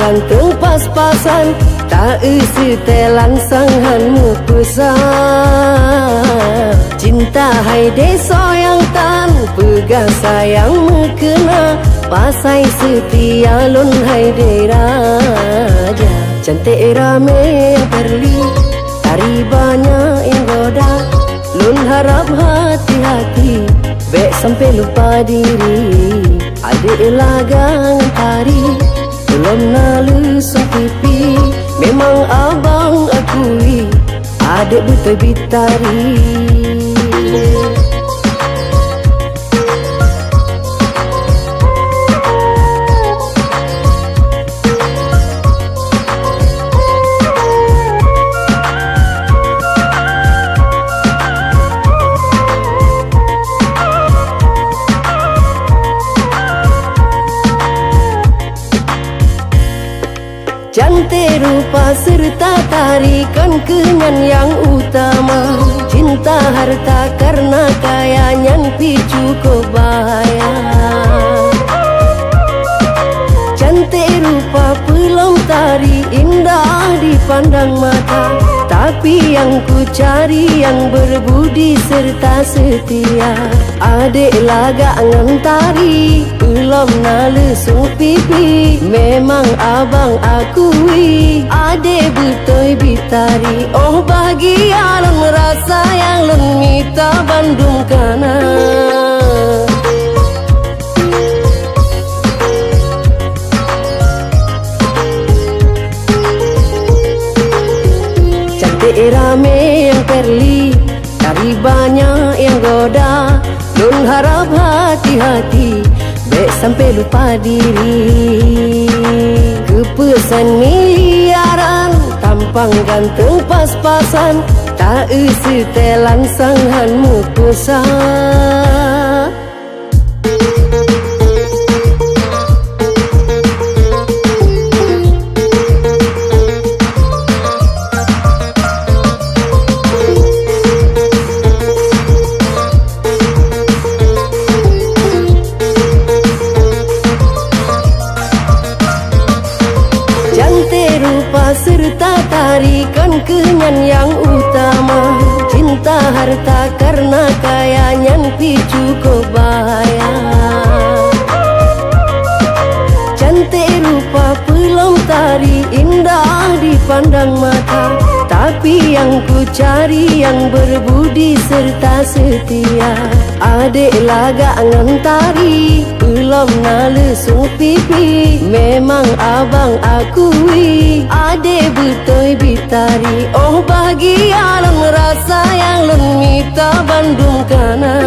ganteng pas-pasan, tak isi telan sanghanmu pesan. Cinta hai deso yang tan pegah sayang mekena, pasai setia lun hai de raja. Cantik rame yang perli, tari banyak yang goda, lun harap hati-hati, bek sampai lupa diri. Adik lagang tari, belum nalusung pipi, memang abang akui, adik betul bitari. Cantik rupa serta tarikan kenyan yang utama, cinta harta karena kaya nyan picu kebahaya. Cantik rupa pelom tari indah dipandang mata, tapi yang ku cari yang berbudi serta setia. Adik laga angan tari, belum nalesung pipi, memang abang akui, adik betul bitari. Oh bahagia lun rasa yang lun mita Bandung kana. Cantik rame yang perli, tari banyak yang goda, lun harap hati-hati, bek sampai lupa diri. Kepesan miliaran, tampang ganteng pas-pasan, tak isi telan sanghanmu pesan. Cantik rupa serta tarikan kenyan yang utama, cinta harta karena kaya nyan picu kebahaya. Cantik rupa pelom tari indah dipandang mata, tapi yang ku cari yang berbudi serta setia. Adik laga angan tari, belum nalesung pipi, memang abang akui, adik betul bitari. Oh bahagia lun rasa yang lun mita Bandung kana.